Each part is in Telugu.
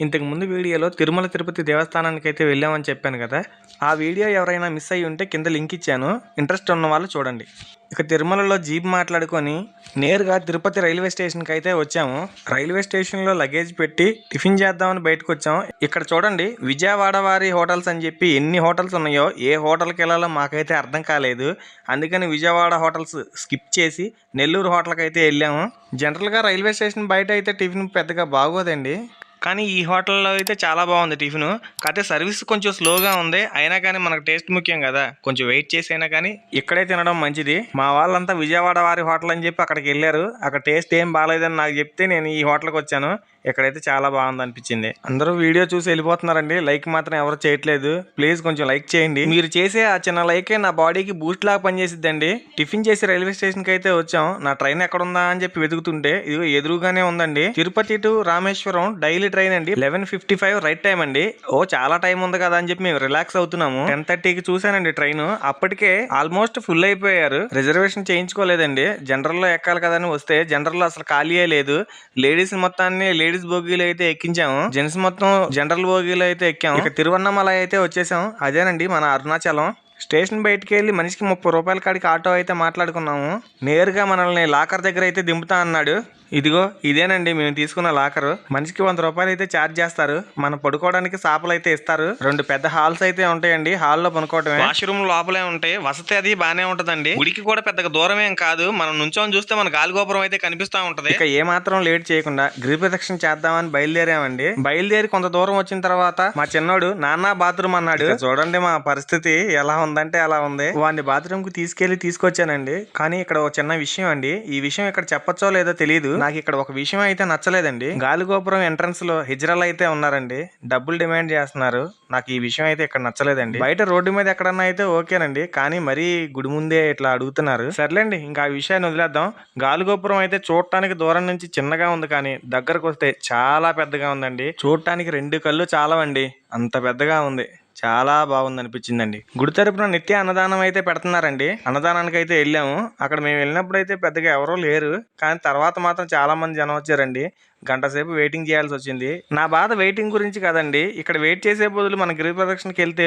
ఇంతకు ముందు వీడియోలో తిరుమల తిరుపతి దేవస్థానానికైతే వెళ్ళామని చెప్పాను కదా. ఆ వీడియో ఎవరైనా మిస్ అయ్యి ఉంటే కింద లింక్ ఇచ్చాను, ఇంట్రెస్ట్ ఉన్న వాళ్ళు చూడండి. ఇక తిరుమలలో జీప్ మాట్లాడుకొని నేరుగా తిరుపతి రైల్వే స్టేషన్కి అయితే వచ్చాము. రైల్వే స్టేషన్లో లగేజ్ పెట్టి టిఫిన్ చేద్దామని బయటకు వచ్చాము. ఇక్కడ చూడండి, విజయవాడ వారి హోటల్స్ అని చెప్పి ఎన్ని హోటల్స్ ఉన్నాయో ఏ హోటల్కి వెళ్ళాలో మాకైతే అర్థం కాలేదు. అందుకని విజయవాడ హోటల్స్ స్కిప్ చేసి నెల్లూరు హోటల్కి అయితే వెళ్ళాము. జనరల్గా రైల్వే స్టేషన్ బయట అయితే టిఫిన్ పెద్దగా బాగోదండి, కానీ ఈ హోటల్లో అయితే చాలా బాగుంది టిఫిన్. కాకపోతే సర్వీస్ కొంచెం స్లోగా ఉంది, అయినా కానీ మనకు టేస్ట్ ముఖ్యం కదా, కొంచెం వెయిట్ చేసి అయినా కానీ ఇక్కడే తినడం మంచిది. మా వాళ్ళంతా విజయవాడ వారి హోటల్ అని చెప్పి అక్కడికి వెళ్ళారు. అక్కడ టేస్ట్ ఏం బాగాలేదని నాకు చెప్తే నేను ఈ హోటల్కి వచ్చాను. ఇక్కడైతే చాలా బాగుంది అనిపించింది. అందరూ వీడియో చూసి వెళ్ళిపోతున్నారండి, లైక్ మాత్రం ఎవరు చేయట్లేదు. ప్లీజ్ కొంచెం లైక్ చేయండి. మీరు చేసే ఆ చిన్న లైకే నా బాడీకి బూస్ట్ లాగా పనిచేసిద్దండి. టిఫిన్ చేసి రైల్వే స్టేషన్కి అయితే వచ్చాం. నా ట్రైన్ ఎక్కడ ఉందా అని చెప్పి వెతుకుతుంటే ఇదిగో ఎదురుగానే ఉందండి. Tirupati to Rameswaram daily train అండి, 11:55 రైట్ టైం అండి. చాలా టైం ఉంది కదా అని చెప్పి మేము రిలాక్స్ అవుతున్నాము. 10:30కి చూసానండి ట్రైన్, అప్పటికే ఆల్మోస్ట్ ఫుల్ అయిపోయారు. రిజర్వేషన్ చేయించుకోలేదండి, జనరల్ లో ఎక్కాలి కదా అని వస్తే జనరల్ లో అసలు ఖాళీయే లేదు. లేడీస్ మొత్తాన్ని లేడీస్ బోగీలు అయితే ఎక్కించాము, జెంట్స్ మొత్తం జనరల్ బోగీలు అయితే ఎక్కాము. ఇక తిరువన్నమల అయితే వచ్చేసాం. అదేనండి మన అరుణాచలం. స్టేషన్ బయటికి వెళ్ళి మనిషికి 30 రూపాయల కాడికి ఆటో అయితే మాట్లాడుకున్నాము. నేరుగా మనల్ని లాకర్ దగ్గర అయితే దింపుతా అన్నాడు. ఇదిగో ఇదేనండి మేము తీసుకున్న లాకరు. మనిషికి 100 రూపాయలు అయితే ఛార్జ్ చేస్తారు. మనం పడుకోవడానికి సాపలు అయితే ఇస్తారు. 2 పెద్ద హాల్స్ అయితే ఉంటాయండి, హాల్లో పనుకోవటమే. వాష్రూమ్ లోపలే ఉంటాయి, వసతి అది బానే ఉంటదండి. గుడికి కూడా పెద్దగా దూరమేం కాదు, మనం నుంచొని చూస్తే మన గాలిగోపురం అయితే కనిపిస్తా ఉంటది. ఇక ఏ మాత్రం లేట్ చేయకుండా గిరి ప్రదక్షిణ చేద్దామని బయలుదేరామండి. బయలుదేరి కొంత దూరం వచ్చిన తర్వాత మా చిన్నోడు నాన్న బాత్రూమ్ అన్నాడు. చూడండి మా పరిస్థితి ఎలా ఉందంటే అలా ఉంది. వాడిని బాత్రూమ్ కు తీసుకొచ్చానండి. కానీ ఇక్కడ ఒక చిన్న విషయం అండి, ఈ విషయం ఇక్కడ చెప్పచ్చో లేదో తెలియదు. నాకు ఇక్కడ ఒక విషయం అయితే నచ్చలేదండి. గాలిగోపురం ఎంట్రన్స్ లో హిజ్రాలు అయితే ఉన్నారండి, డబ్బులు డిమాండ్ చేస్తున్నారు. నాకు ఈ విషయం అయితే ఇక్కడ నచ్చలేదండి. బయట రోడ్డు మీద ఎక్కడన్నా అయితే ఓకేనండి, కానీ మరీ గుడి ముందే ఇట్లా అడుగుతున్నారు. సర్లేండి, ఇంకా ఆ విషయాన్ని వదిలేద్దాం. గాలిగోపురం అయితే చూడటానికి దూరం నుంచి చిన్నగా ఉంది, కానీ దగ్గరకు వస్తే చాలా పెద్దగా ఉందండి. చూడటానికి 2 కళ్ళు చాలవండి, అంత పెద్దగా ఉంది. చాలా బాగుంది అనిపించిందండి. గుడి తరపున నిత్య అన్నదానం అయితే పెడుతున్నారండి. అన్నదానానికి అయితే వెళ్ళాము. అక్కడ మేము వెళ్ళినప్పుడు అయితే పెద్దగా ఎవరూ లేరు, కానీ తర్వాత మాత్రం చాలా మంది జనం వచ్చారండి. గంట సేపు వెయిటింగ్ చేయాల్సి వచ్చింది. నా బాధ వెయిటింగ్ గురించి కదండి, ఇక్కడ వెయిట్ చేసే బదులు మన గిరి ప్రదక్షిణకి వెళ్తే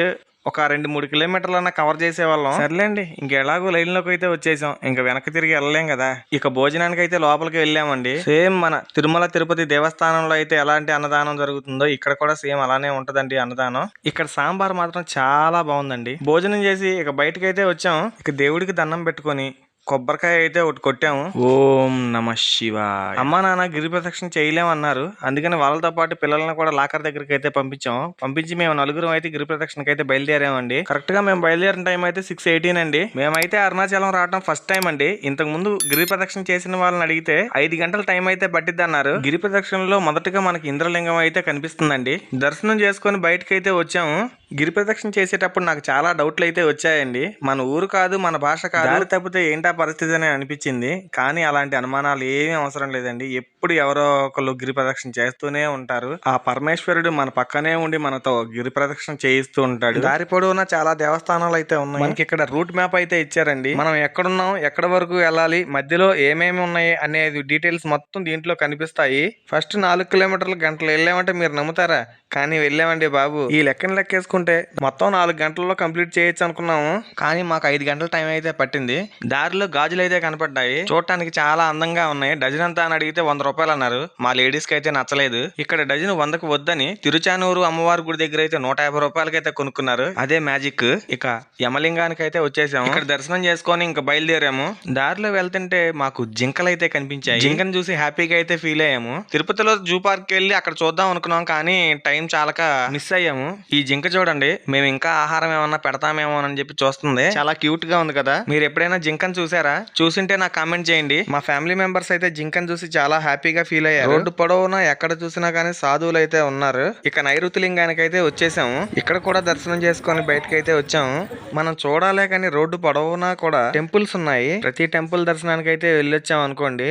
ఒక 2-3 కిలోమీటర్లన్నా కవర్ చేసేవాళ్ళం. సర్లేండి, ఇంకెలాగో లైన్లోకి అయితే వచ్చేసాం, ఇంకా వెనక్కి తిరిగి వెళ్ళలేం కదా. ఇక భోజనానికి అయితే లోపలికి వెళ్ళామండి. సేమ్ మన తిరుమల తిరుపతి దేవస్థానంలో అయితే ఎలాంటి అన్నదానం జరుగుతుందో ఇక్కడ కూడా సేమ్ అలానే ఉంటదండి అన్నదానం. ఇక్కడ సాంబార్ మాత్రం చాలా బాగుందండి. భోజనం చేసి ఇక బయటకు అయితే వచ్చాం. ఇక దేవుడికి దండం పెట్టుకొని కొబ్బరికాయ అయితే ఒకటి కొట్టాము. ఓం నమ శివాయ. అమ్మా నాన్న గిరి ప్రదక్షిణ చేయలేమన్నారు, అందుకని వాళ్ళతో పాటు పిల్లల్ని కూడా లాకర్ దగ్గరికి అయితే పంపించి మేము నలుగురం అయితే గిరి ప్రదక్షిణకి అయితే బయలుదేరామండి. కరెక్ట్ గా మేము బయలుదేరిన టైం అయితే 6:18 అండి. మేమైతే అరుణాచలం రావడం ఫస్ట్ టైం అండి. ఇంతకు ముందు గిరి ప్రదక్షిణ చేసిన వాళ్ళని అడిగితే 5 గంటల టైం అయితే పట్టిద్ది అన్నారు. గిరి ప్రదక్షిణలో మొదటగా మనకి ఇంద్రలింగం అయితే కనిపిస్తుందండి. దర్శనం చేసుకుని బయటకి అయితే వచ్చాము. గిరి ప్రదక్షిణ చేసేటప్పుడు నాకు చాలా డౌట్లు అయితే వచ్చాయండి. మన ఊరు కాదు, మన భాష కాదు, దారి తప్పితే ఏంటా పరిస్థితి అని అనిపించింది. కానీ అలాంటి అనుమానాలు ఏమీ అవసరం లేదండి. ఎప్పుడు ఎవరో ఒకళ్ళు గిరి ప్రదక్షిణ చేస్తూనే ఉంటారు. ఆ పరమేశ్వరుడు మన పక్కనే ఉండి మనతో గిరి ప్రదక్షిణ చేయిస్తూ ఉంటాడు. దారి పొడవునా చాలా దేవస్థానాలు అయితే ఉన్నాయి. మనకి ఇక్కడ రూట్ మ్యాప్ అయితే ఇచ్చారండి. మనం ఎక్కడున్నాం, ఎక్కడ వరకు వెళ్ళాలి, మధ్యలో ఏమేమి ఉన్నాయి అనేది డీటెయిల్స్ మొత్తం దీంట్లో కనిపిస్తాయి. ఫస్ట్ 4 కిలోమీటర్లు గంటలు వెళ్ళామంటే మీరు నమ్ముతారా, కానీ వెళ్ళామండి బాబు. ఈ లెక్కను లెక్కేసుకుంటే మొత్తం 4 గంటల్లో కంప్లీట్ చేయొచ్చు అనుకున్నాము, కానీ మాకు 5 గంటల టైం అయితే పట్టింది. దారిలో గాజులు అయితే కనపడ్డాయి, చూడటానికి చాలా అందంగా ఉన్నాయి. డజన్ అంతా అని అడిగితే 100 రూపాయలు అన్నారు. మా లేడీస్ కి అయితే నచ్చలేదు. ఇక్కడ డజన్ 100కు వద్దని తిరుచానూరు అమ్మవారి గుడి దగ్గర అయితే 150 రూపాయలకి అయితే కొనుక్కున్నారు. అదే మ్యాజిక్. ఇక యమలింగానికి అయితే వచ్చేసాము. ఇక్కడ దర్శనం చేసుకొని ఇంకా బయలుదేరాము. దారిలో వెళ్తుంటే మాకు జింకలు అయితే కనిపించాయి. జింకను చూసి హ్యాపీగా అయితే ఫీల్ అయ్యాము. తిరుపతిలో జూ పార్క్ వెళ్ళి అక్కడ చూద్దాం అనుకున్నాం, కానీ టైం చాలక మిస్ అయ్యాము. ఈ జింక చూడండి, మేము ఇంకా ఆహారం ఏమన్నా పెడతామేమో అని చెప్పి చూస్తుంది. చాలా క్యూట్ గా ఉంది కదా. మీరు ఎప్పుడైనా జింకను చూసారా? చూసింటే నాకు కామెంట్ చేయండి. మా ఫ్యామిలీ మెంబర్స్ అయితే జింకను చూసి చాలా హ్యాపీగా ఫీల్ అయ్యారు. రోడ్డు పొడవునా ఎక్కడ చూసినా కానీ సాధువులు అయితే ఉన్నారు. ఇక నైరుతి లింగానికి అయితే వచ్చేసాము. ఇక్కడ కూడా దర్శనం చేసుకొని బయటకి అయితే వచ్చాము. మనం చూడాలే కానీ రోడ్డు పొడవునా కూడా టెంపుల్స్ ఉన్నాయి. ప్రతి టెంపుల్ దర్శనానికి అయితే వెళ్ళొచ్చాం అనుకోండి,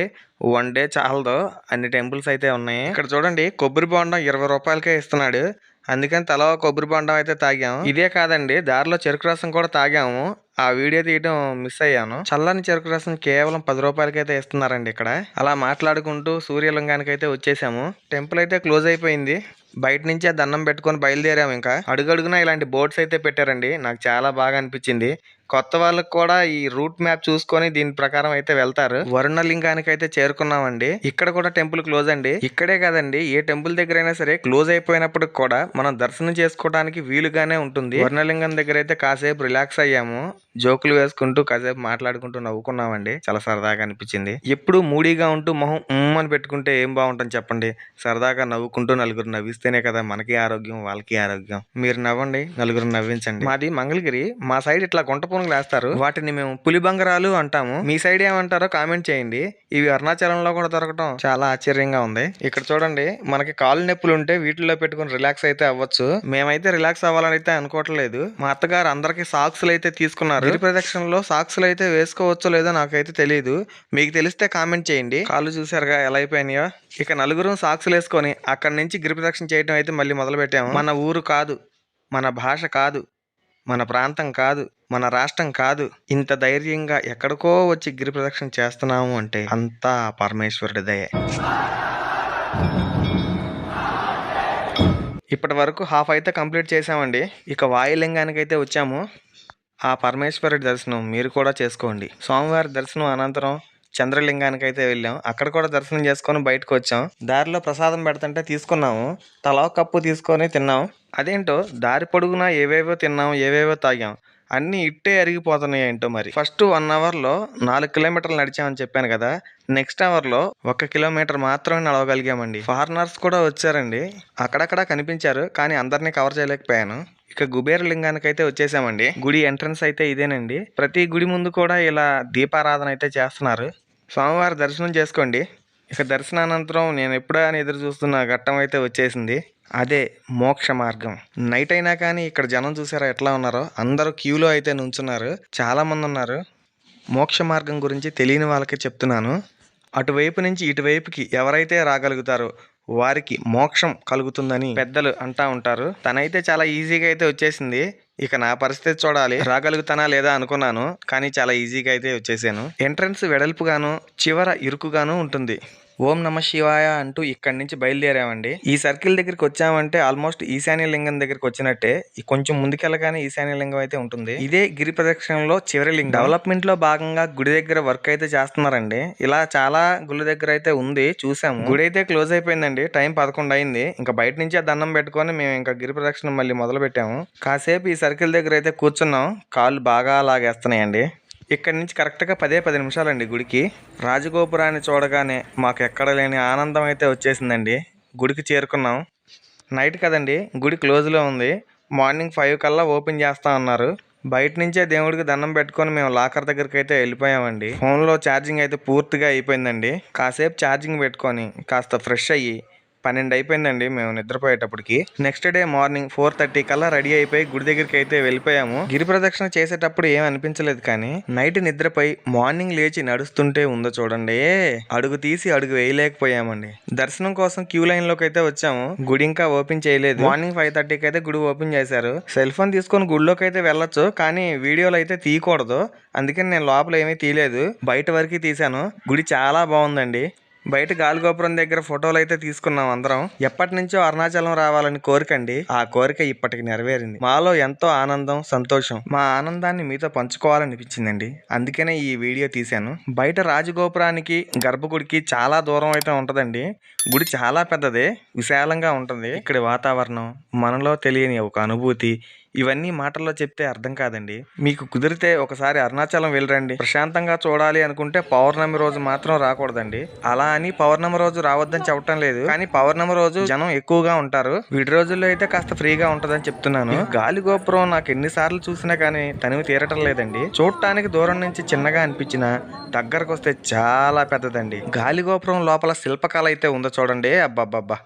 1 డే చాలదు, అన్ని టెంపుల్స్ అయితే ఉన్నాయి. ఇక్కడ చూడండి, కొబ్బరి బొండం 20 రూపాయలకే ఇస్తున్నాడు. అందుకని తల కొబ్బరి బొండం అయితే తాగాము. ఇదే కాదండి, దారిలో చెరుకు రసం కూడా తాగాము. ఆ వీడియో తీయడం మిస్ అయ్యాను. చల్లని చెరుకు రసం కేవలం 10 రూపాయలకైతే ఇస్తున్నారండి ఇక్కడ. అలా మాట్లాడుకుంటూ సూర్యలింగానికి అయితే వచ్చేసాము. టెంపుల్ అయితే క్లోజ్ అయిపోయింది. బయట నుంచే దండం పెట్టుకొని బయలుదేరాము. ఇంకా అడుగడుగునా ఇలాంటి బోర్డ్స్ అయితే పెట్టారండి. నాకు చాలా బాగా అనిపించింది. కొత్త వాళ్ళకి కూడా ఈ రూట్ మ్యాప్ చూసుకొని దీని ప్రకారం అయితే వెళ్తారు. వరుణలింగానికి అయితే చేరుకున్నామండి. ఇక్కడ కూడా టెంపుల్ క్లోజ్ అండి. ఇక్కడే కదండి, ఏ టెంపుల్ దగ్గర అయినా సరే క్లోజ్ అయిపోయినప్పటికి కూడా మనం దర్శనం చేసుకోవడానికి వీలుగానే ఉంటుంది. వరుణలింగం దగ్గర అయితే కాసేపు రిలాక్స్ అయ్యాము. జోకులు వేసుకుంటూ కాసేపు మాట్లాడుకుంటూ నవ్వుకున్నామండి. చాలా సరదాగా అనిపించింది. ఎప్పుడు మూడీగా ఉంటూ మొహం అని పెట్టుకుంటే ఏం బాగుంటుంది చెప్పండి. సరదాగా నవ్వుకుంటూ నలుగురు నవ్విస్తేనే కదా మనకి ఆరోగ్యం, వాళ్ళకి ఆరోగ్యం. మీరు నవ్వండి, నలుగురు నవ్వించండి. మాది మంగళగిరి. మా సైడ్ ఇట్లా గుంట పూనులు వేస్తారు. వాటిని మేము పులి బంగారాలు అంటాము. మీ సైడ్ ఏమంటారో కామెంట్ చేయండి. ఇవి అరుణాచలంలో కూడా దొరకటం చాలా ఆశ్చర్యంగా ఉంది. ఇక్కడ చూడండి, మనకి కాళ్ళు నొప్పులు ఉంటే వీటిలో పెట్టుకుని రిలాక్స్ అయితే అవ్వచ్చు. మేమైతే రిలాక్స్ అవ్వాలని అయితే అనుకోవట్లేదు. మా అత్తగారు అందరికి సాక్స్లు అయితే తీసుకున్నారు. గిరి ప్రదక్షిణలో సాక్స్లు అయితే వేసుకోవచ్చో లేదో నాకైతే తెలియదు. మీకు తెలిస్తే కామెంట్ చేయండి. కాళ్ళు చూసారుగా ఎలా అయిపోయినాయో. ఇక నలుగురు సాక్స్లు వేసుకొని అక్కడి నుంచి గిరి ప్రదక్షిణ చేయడం అయితే మళ్ళీ మొదలు పెట్టాము. మన ఊరు కాదు, మన భాష కాదు, మన ప్రాంతం కాదు, మన రాష్ట్రం కాదు, ఇంత ధైర్యంగా ఎక్కడికో వచ్చి గిరి ప్రదక్షిణ చేస్తున్నాము అంటే అంతా పరమేశ్వరుడి దయే. ఇప్పటి వరకు హాఫ్ అయితే కంప్లీట్ చేసామండి. ఇక వాయులింగానికి అయితే వచ్చాము. ఆ పరమేశ్వరుడి దర్శనం మీరు కూడా చేసుకోండి. సోమవారి దర్శనం అనంతరం చంద్రలింగానికి అయితే వెళ్ళాం. అక్కడ కూడా దర్శనం చేసుకొని బయటకు వచ్చాం. దారిలో ప్రసాదం పెడుతుంటే తీసుకున్నాము. తలా కప్పు తీసుకొని తిన్నాం. అదేంటో దారి పొడుగునా ఏవేవో తిన్నాం, ఏవేవో తాగాం. అన్నీ ఇట్టే అరిగిపోతున్నాయి ఏంటో మరి. ఫస్ట్ 1 అవర్లో 4 కిలోమీటర్లు నడిచామని చెప్పాను కదా. నెక్స్ట్ అవర్లో 1 కిలోమీటర్ మాత్రమే నడవగలిగామండి. ఫారినర్స్ కూడా వచ్చారండి. అక్కడక్కడ కనిపించారు, కానీ అందరినీ కవర్ చేయలేకపోయాను. ఇక కుబేరలింగానికి అయితే వచ్చేసామండి. గుడి ఎంట్రన్స్ అయితే ఇదేనండి. ప్రతి గుడి ముందు కూడా ఇలా దీపారాధన అయితే చేస్తున్నారు. సోమవారం దర్శనం చేసుకోండి. ఇక దర్శనానంతరం నేను ఎప్పుడా అని ఎదురు చూస్తున్న ఘట్టం అయితే వచ్చేసింది. అదే మోక్ష మార్గం. నైట్ అయినా కానీ ఇక్కడ జనం చూసారా ఎట్లా ఉన్నారో. అందరూ క్యూలో అయితే నుంచున్నారు. చాలా మంది ఉన్నారు. మోక్ష మార్గం గురించి తెలియని వాళ్ళకి చెప్తున్నాను. అటువైపు నుంచి ఇటువైపుకి ఎవరైతే రాగలుగుతారో వారికి మోక్షం కలుగుతుందని పెద్దలు అంటా ఉంటారు. తనైతే చాలా ఈజీగా అయితే వచ్చేసింది. ఇక నా పరిస్థితి చూడాలి, రాగలుగుతానా లేదా అనుకున్నాను, కానీ చాలా ఈజీగా అయితే వచ్చేసాను. ఎంట్రన్స్ వెడల్పుగాను చివర ఇరుకుగాను ఉంటుంది. ఓం నమ శివాయ అంటూ ఇక్కడి నుంచి బయలుదేరామండి. ఈ సర్కిల్ దగ్గరికి వచ్చామంటే ఆల్మోస్ట్ ఈశాన్య లింగం దగ్గరికి వచ్చినట్టే. కొంచెం ముందుకెళ్ళగానే ఈశాన్య లింగం అయితే ఉంటుంది. ఇదే గిరి ప్రదక్షిణలో చివరి లింగం. డెవలప్మెంట్ లో భాగంగా గుడి దగ్గర వర్క్ అయితే చేస్తున్నారండి. ఇలా చాలా గుడి దగ్గర అయితే ఉంది, చూసాము. గుడి అయితే క్లోజ్ అయిపోయిందండి. టైం 11 అయింది. ఇంకా బయట నుంచే దండం పెట్టుకొని మేము ఇంకా గిరి ప్రదక్షిణ మళ్ళీ మొదలు పెట్టాము. కాసేపు ఈ సర్కిల్ దగ్గర అయితే కూర్చున్నాం. కాళ్ళు బాగా లాగేస్తున్నాయండి. ఇక్కడి నుంచి కరెక్ట్గా 10 నిమిషాలండి గుడికి. రాజగోపురాన్ని చూడగానే మాకు ఎక్కడ లేని ఆనందం అయితే వచ్చేసిందండి. గుడికి చేరుకున్నాం. నైట్ కదండి, గుడి క్లోజ్లో ఉంది. మార్నింగ్ 5 కల్లా ఓపెన్ చేస్తా అన్నారు. బయట నుంచే దేవుడికి దండం పెట్టుకొని మేము లాకర్ దగ్గరికి అయితే వెళ్ళిపోయామండి. ఫోన్లో ఛార్జింగ్ అయితే పూర్తిగా అయిపోయిందండి. కాసేపు ఛార్జింగ్ పెట్టుకొని కాస్త ఫ్రెష్ అయ్యి 12 అయిపోయిందండి మేము నిద్రపోయేటప్పటికి. నెక్స్ట్ డే మార్నింగ్ 4:30 కల్లా రెడీ అయిపోయి గుడి దగ్గరికి అయితే వెళ్ళిపోయాము. గిరి ప్రదక్షిణ చేసేటప్పుడు ఏం అనిపించలేదు, కానీ నైట్ నిద్రపై మార్నింగ్ లేచి నడుస్తుంటే ఉందో చూడండి, అడుగు తీసి అడుగు వేయలేకపోయామండి. దర్శనం కోసం క్యూ లైన్ లోకి అయితే వచ్చాము. గుడి ఇంకా ఓపెన్ చేయలేదు. మార్నింగ్ 5:30కి అయితే గుడి ఓపెన్ చేశారు. సెల్ ఫోన్ తీసుకొని గుడిలోకి అయితే వెళ్ళొచ్చు, కానీ వీడియోలు అయితే తీయకూడదు. అందుకని నేను లోపల ఏమీ తీయలేదు, బయట వరకు తీశాను. గుడి చాలా బాగుందండి. బయట గాలిగోపురం దగ్గర ఫోటోలు అయితే తీసుకున్నాం అందరం. ఎప్పటి నుంచో అరుణాచలం రావాలని కోరికండి. ఆ కోరిక ఇప్పటికి నెరవేరింది. మాలో ఎంతో ఆనందం, సంతోషం. మా ఆనందాన్ని మీతో పంచుకోవాలనిపించిందండి. అందుకనే ఈ వీడియో తీశాను. బయట రాజగోపురానికి గర్భగుడికి చాలా దూరం అయితే ఉంటదండి. గుడి చాలా పెద్దదే, విశాలంగా ఉంటుంది. ఇక్కడి వాతావరణం, మనలో తెలియని ఒక అనుభూతి, ఇవన్నీ మాటల్లో చెప్తే అర్థం కాదండి. మీకు కుదిరితే ఒకసారి అరుణాచలం వెళ్ళరండి. ప్రశాంతంగా చూడాలి అనుకుంటే పౌర్ణమి రోజు మాత్రం రాకూడదండి. అలా అని పౌర్ణమి రోజు రావద్దని చెప్పటం లేదు, కానీ పౌర్ణమి రోజు జనం ఎక్కువగా ఉంటారు. విడి రోజుల్లో అయితే కాస్త ఫ్రీగా ఉంటదని చెప్తున్నాను. గాలి గోపురం నాకు ఎన్నిసార్లు చూసినా కానీ తనివి తీరటం లేదండి. చూడటానికి దూరం నుంచి చిన్నగా అనిపించిన దగ్గరకు వస్తే చాలా పెద్దదండి. గాలి గోపురం లోపల శిల్పకళ అయితే ఉందో చూడండి. అబ్బబ్బబ్బా,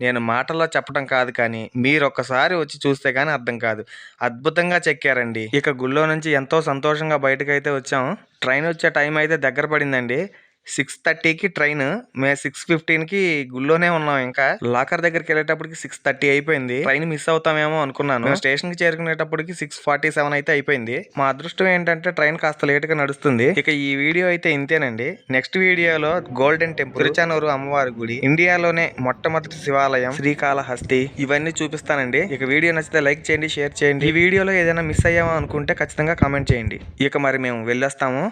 నేను మాటల్లో చెప్పడం కాదు, కానీ మీరు ఒక్కసారి వచ్చి చూస్తే కానీ అర్థం కాదు. అద్భుతంగా చెక్కారండి. ఇక గుళ్ళో నుంచి ఎంతో సంతోషంగా బయటకు అయితే వచ్చాం. ట్రైన్ వచ్చే టైం అయితే దగ్గర పడిందండి. 6:30కి ట్రైన్. మేము 6:15కి గుళ్ళోనే ఉన్నాం. ఇంకా లాకర్ దగ్గరికి వెళ్ళేటప్పటికి 6:30 అయిపోయింది. ట్రైన్ మిస్ అవుతామేమో అనుకున్నాను. మేము స్టేషన్ కి చేరుకునేటప్పటికి 6:47 అయితే అయిపోయింది. మా అదృష్టం ఏంటంటే ట్రైన్ కాస్త లేట్ గా నడుస్తుంది. ఇక ఈ వీడియో అయితే ఇంతేనండి. నెక్స్ట్ వీడియోలో గోల్డెన్ టెంపుల్, తిరుచానూరు అమ్మవారి గుడి, ఇండియాలోనే మొట్టమొదటి శివాలయం, శ్రీకాళహస్తి ఇవన్నీ చూపిస్తానండి. ఇక వీడియో నచ్చితే లైక్ చేయండి, షేర్ చేయండి. ఈ వీడియోలో ఏదైనా మిస్ అయ్యామో అనుకుంటే ఖచ్చితంగా కామెంట్ చేయండి. ఇక మరి మేము వెళ్ళొస్తాము.